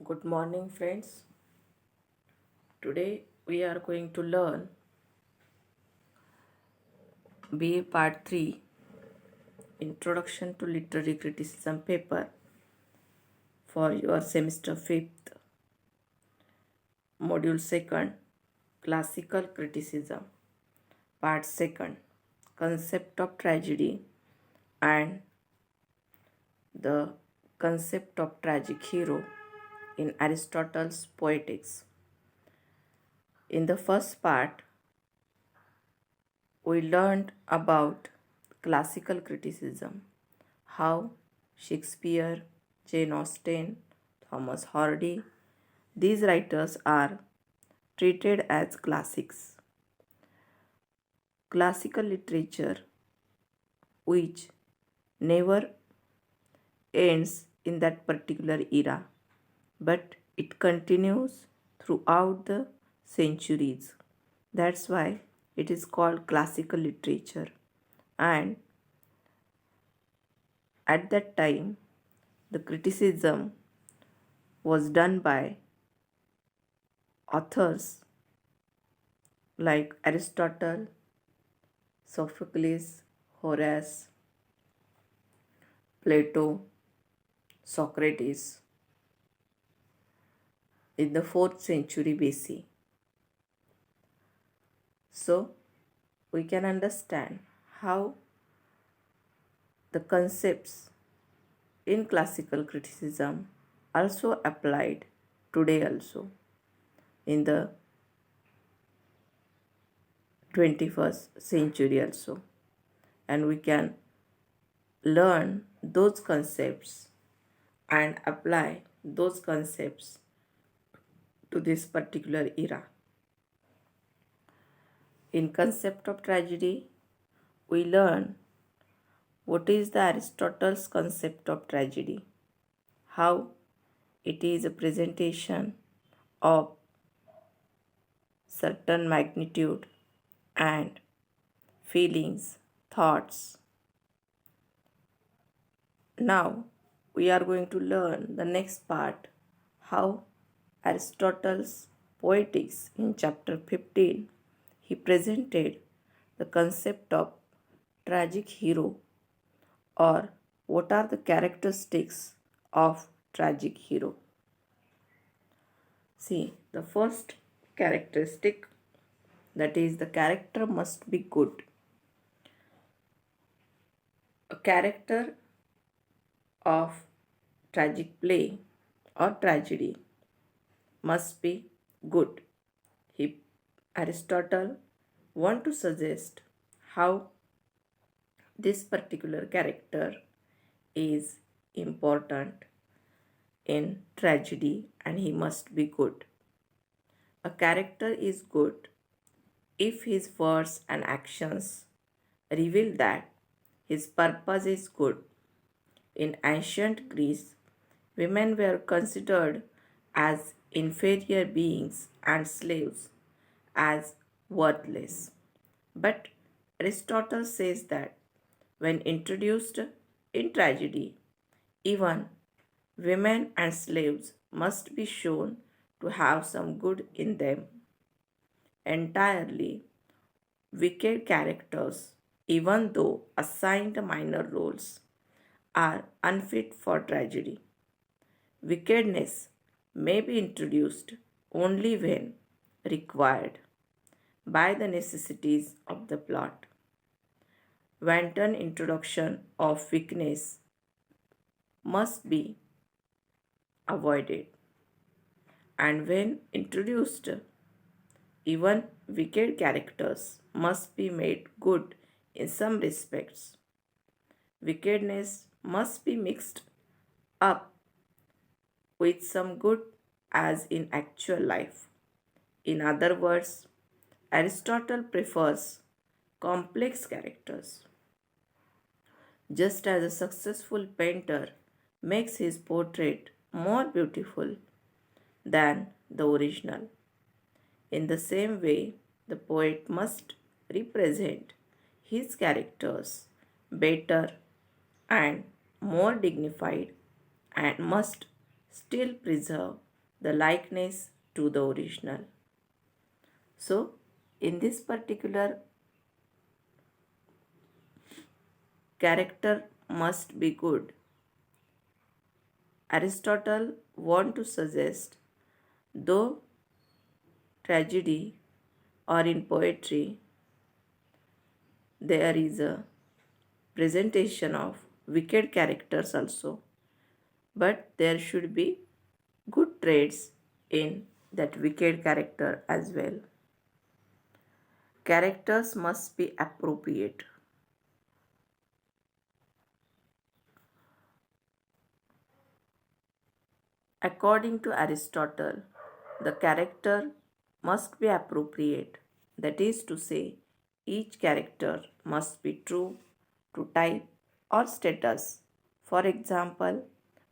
Good morning, friends. Today we are going to learn BA Part 3 Introduction to Literary Criticism paper for your semester 5th, Module 2nd Classical Criticism, Part 2nd Concept of Tragedy and the Concept of Tragic Hero in Aristotle's Poetics. In the first part, we learned about classical criticism, how Shakespeare, Jane Austen, Thomas Hardy, these writers are treated as classics. Classical literature, which never ends in that particular era, but it continues throughout the centuries. That's why it is called classical literature. And at that time, the criticism was done by authors like Aristotle, Sophocles, Horace, Plato, Socrates in the 4th century BC. So, we can understand how the concepts in classical criticism also applied today also in the 21st century also, and we can learn those concepts and apply those concepts to this particular era. In concept of tragedy, we learn what is the Aristotle's concept of tragedy, how it is a presentation of certain magnitude and feelings, thoughts. Now we are going to learn the next part, how Aristotle's Poetics in chapter 15 he presented the concept of tragic hero, or what are the characteristics of tragic hero. See, the first characteristic, that is the character must be good. A character of tragic play or tragedy must be good. Aristotle want to suggest how this particular character is important in tragedy and he must be good. A character is good if his words and actions reveal that his purpose is good. In ancient Greece, women were considered as inferior beings and slaves as worthless. But Aristotle says that when introduced in tragedy, even women and slaves must be shown to have some good in them. Entirely wicked characters, even though assigned minor roles, are unfit for tragedy. Wickedness may be introduced only when required by the necessities of the plot. Wanton introduction of weakness must be avoided, and when introduced, even wicked characters must be made good in some respects. Wickedness must be mixed up with some good as in actual life. In other words, Aristotle prefers complex characters. Just as a successful painter makes his portrait more beautiful than the original, in the same way, the poet must represent his characters better and more dignified, and must still preserve the likeness to the original. So, in this particular character must be good. Aristotle want to suggest, though tragedy or in poetry there is a presentation of wicked characters also, but there should be good traits in that wicked character as well. Characters must be appropriate. According to Aristotle, the character must be appropriate. That is to say, each character must be true to type or status. For example,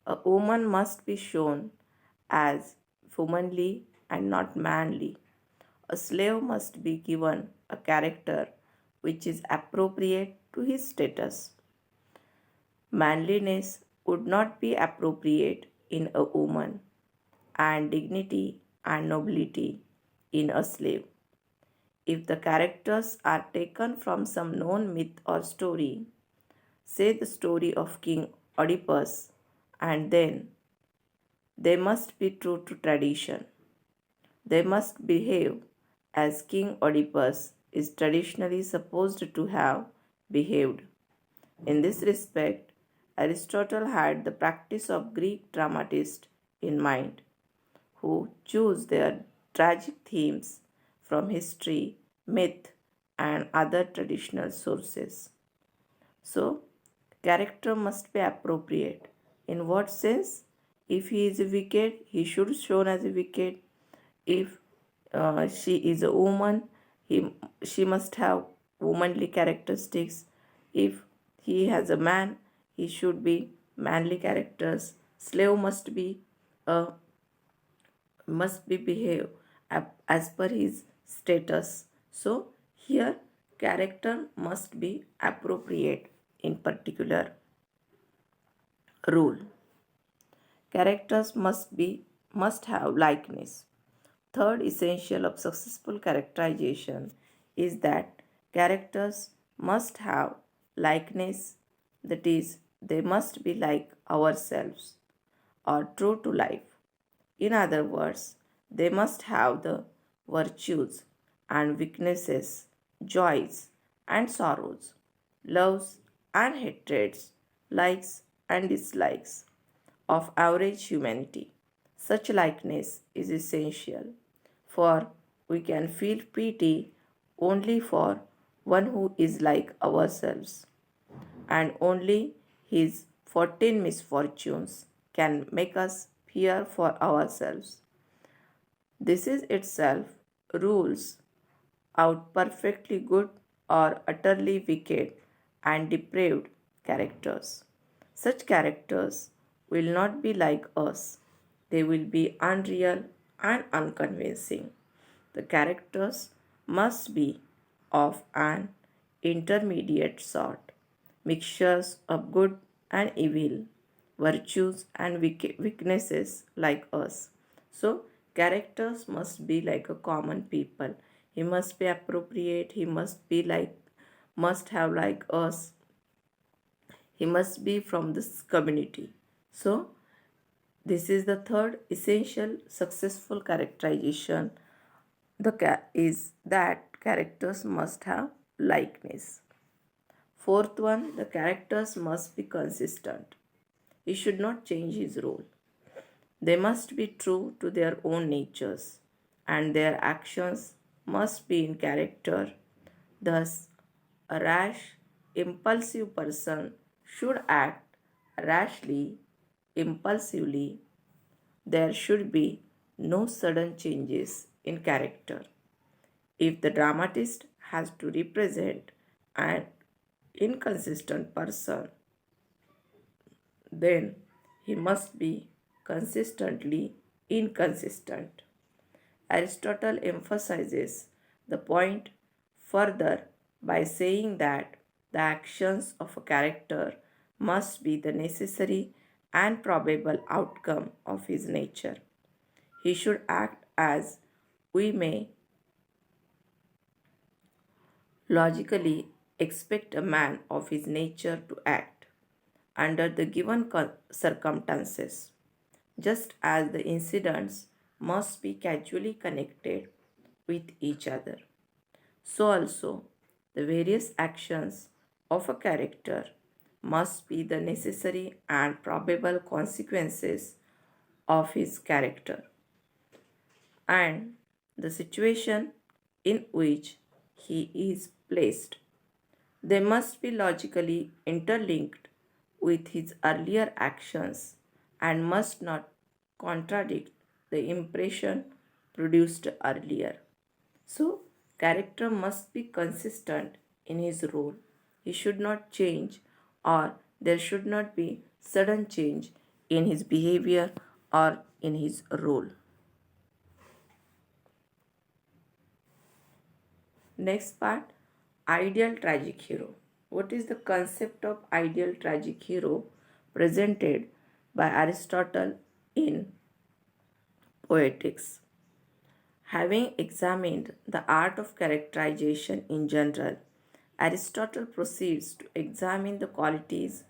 a woman must be shown as womanly and not manly. A slave must be given a character which is appropriate to his status. Manliness would not be appropriate in a woman, and dignity and nobility in a slave. If the characters are taken from some known myth or story, say the story of King Oedipus, and then they must be true to tradition. They must behave as King Oedipus is traditionally supposed to have behaved. In this respect, Aristotle had the practice of Greek dramatists in mind, who choose their tragic themes from history, myth, and other traditional sources. So, character must be appropriate. In what sense? If he is wicked, he should be shown as a wicked. If she is a woman, she must have womanly characteristics. If he has a man, he should be manly characters. Slave must be behave as per his status. So here character must be appropriate in particular rule. Characters must have likeness. Third essential of successful characterization is that characters must have likeness, that is, they must be like ourselves or true to life. In other words, they must have the virtues and weaknesses, joys and sorrows, loves and hatreds, likes and dislikes of average humanity. Such likeness is essential, for we can feel pity only for one who is like ourselves, and only his 14 misfortunes can make us fear for ourselves. This is itself rules out perfectly good or utterly wicked and depraved characters. Such characters will not be like us, they will be unreal and unconvincing. The characters must be of an intermediate sort, mixtures of good and evil, virtues and weaknesses like us. So, characters must be like a common people. He must be appropriate, he must have like us, he must be from this community. So, this is the third essential successful characterization. Is that characters must have likeness. Fourth one, the characters must be consistent. He should not change his role. They must be true to their own natures, and their actions must be in character. Thus, a rash, impulsive person should act rashly, impulsively. There should be no sudden changes in character. If the dramatist has to represent an inconsistent person, then he must be consistently inconsistent. Aristotle emphasizes the point further by saying that the actions of a character must be the necessary and probable outcome of his nature. He should act as we may logically expect a man of his nature to act under the given circumstances, just as the incidents must be causally connected with each other. So also, the various actions of a character must be the necessary and probable consequences of his character, and the situation in which he is placed. They must be logically interlinked with his earlier actions and must not contradict the impression produced earlier. So, character must be consistent in his role. He should not change, or there should not be sudden change in his behavior or in his role. Next part, ideal tragic hero. What is the concept of ideal tragic hero presented by Aristotle in Poetics? Having examined the art of characterization in general, Aristotle proceeds to examine the qualities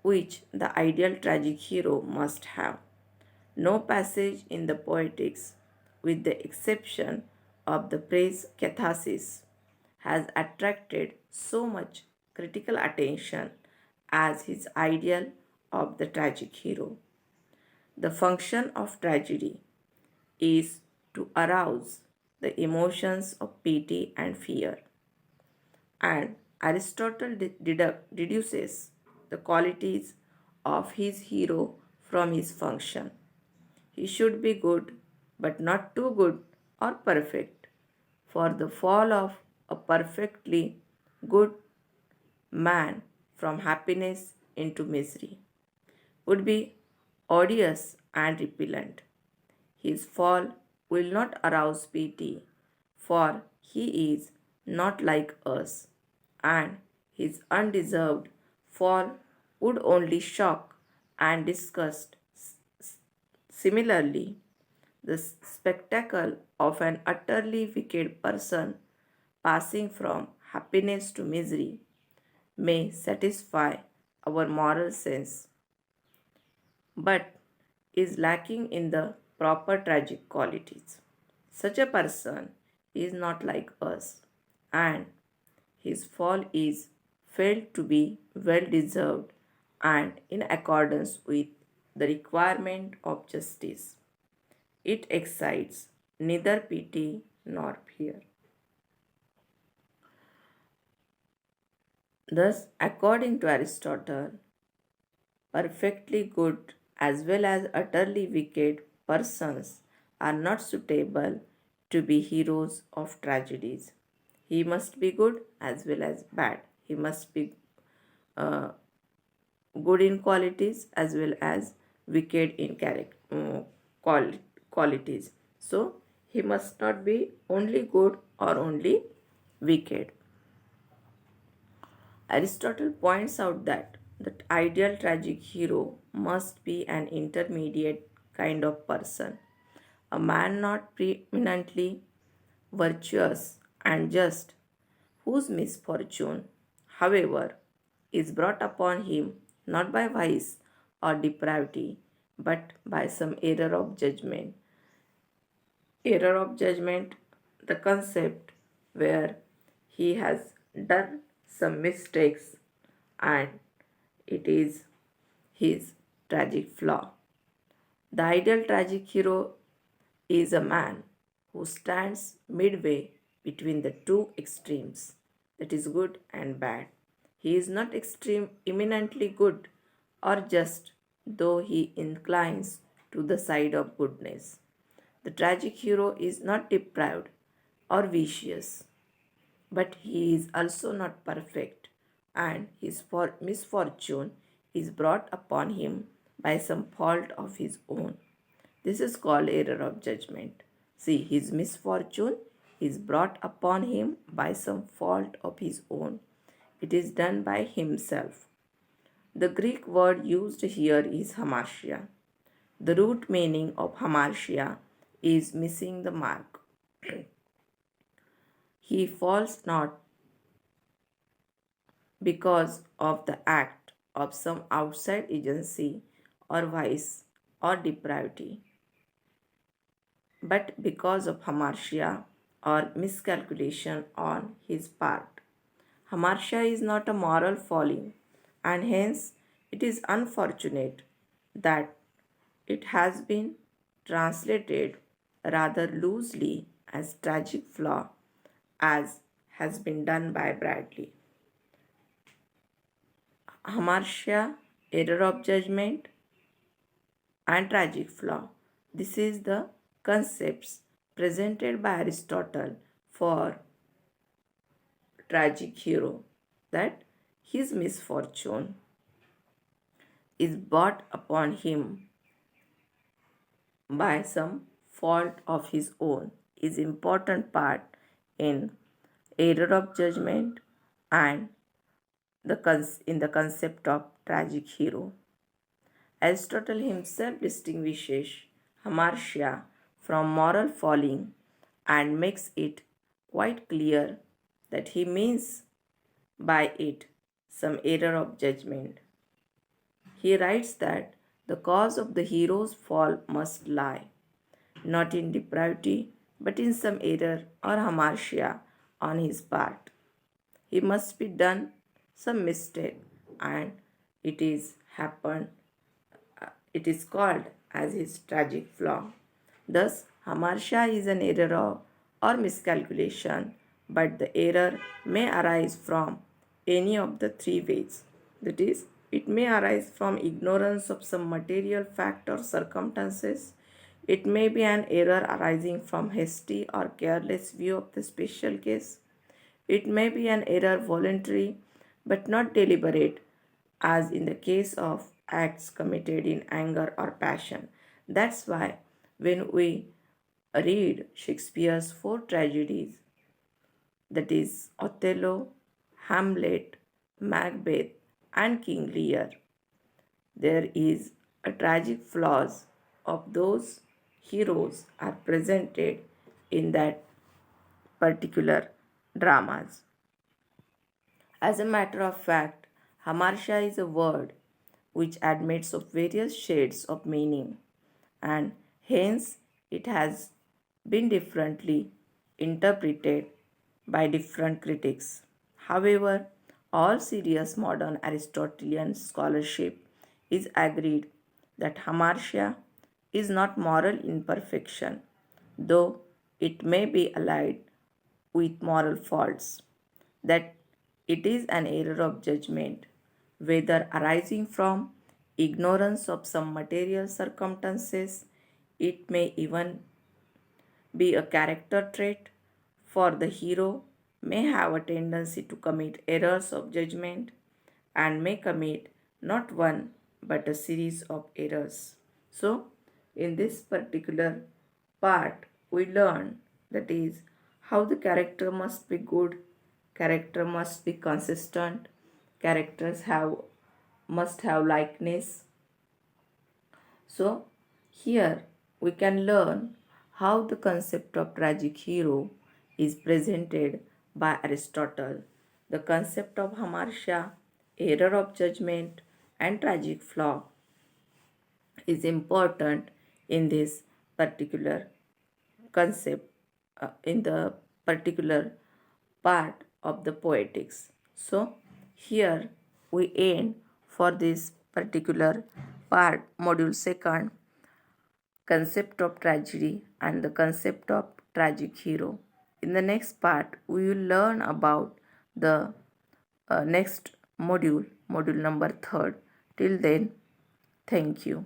which the ideal tragic hero must have. No passage in the Poetics, with the exception of the praise catharsis, has attracted so much critical attention as his ideal of the tragic hero. The function of tragedy is to arouse the emotions of pity and fear, and Aristotle deduces the qualities of his hero from his function. He should be good, but not too good or perfect, for the fall of a perfectly good man from happiness into misery would be odious and repellent. His fall will not arouse pity, for he is not like us, and his undeserved fall would only shock and disgust. Similarly, the spectacle of an utterly wicked person passing from happiness to misery may satisfy our moral sense, but is lacking in the proper tragic qualities. Such a person is not like us, and his fall is felt to be well deserved and in accordance with the requirement of justice. It excites neither pity nor fear. Thus, according to Aristotle, perfectly good as well as utterly wicked persons are not suitable to be heroes of tragedies. He must be good as well as bad. He must be uh, good in qualities as well as wicked in qualities. So, he must not be only good or only wicked. Aristotle points out that the ideal tragic hero must be an intermediate kind of person, a man not preeminently virtuous and just, whose misfortune, however, is brought upon him not by vice or depravity, but by some error of judgment. Error of judgment, the concept where he has done some mistakes and it is his tragic flaw. The ideal tragic hero is a man who stands midway between the two extremes, that is, good and bad. He is not extreme eminently good or just, though he inclines to the side of goodness. The tragic hero is not depraved or vicious, but he is also not perfect, and his misfortune is brought upon him by some fault of his own. This is called error of judgment. See, his misfortune is brought upon him by some fault of his own. It is done by himself. The Greek word used here is hamartia. The root meaning of hamartia is missing the mark. He falls not because of the act of some outside agency or vice or depravity, but because of hamartia or miscalculation on his part. Hamartia is not a moral folly, and hence it is unfortunate that it has been translated rather loosely as tragic flaw, as has been done by Bradley. Hamartia, error of judgment, and tragic flaw. This is the concepts presented by Aristotle for tragic hero, that his misfortune is brought upon him by some fault of his own, is important part in error of judgment and in the concept of tragic hero. Aristotle himself distinguishes hamartia from moral falling and makes it quite clear that he means by it some error of judgment. He writes that the cause of the hero's fall must lie not in depravity but in some error or hamartia on his part. He must be done some mistake and it is happened it is called as his tragic flaw. Thus, hamartia is an error or miscalculation, but the error may arise from any of the three ways. That is, it may arise from ignorance of some material fact or circumstances. It may be an error arising from hasty or careless view of the special case. It may be an error voluntary but not deliberate, as in the case of acts committed in anger or passion. That's why when we read Shakespeare's four tragedies, that is Othello, Hamlet, Macbeth, and King Lear, there is a tragic flaws of those heroes are presented in that particular dramas. As a matter of fact, hamartia is a word which admits of various shades of meaning and hence it has been differently interpreted by different critics. However, all serious modern Aristotelian scholarship is agreed that hamartia is not moral imperfection, though it may be allied with moral faults, that it is an error of judgment, whether arising from ignorance of some material circumstances, it may even be a character trait, for the hero may have a tendency to commit errors of judgment and may commit not one but a series of errors. So, in this particular part, we learn that is how the character must be good, character must be consistent, characters must have likeness. So, here we can learn how the concept of tragic hero is presented by Aristotle. The concept of hamartia, error of judgment, and tragic flaw is important in this particular concept, in the particular part of the poetics. So, here we end for this particular part, module second, concept of tragedy and the concept of tragic hero. In the next part, we will learn about the next module, module number third. Till then, thank you.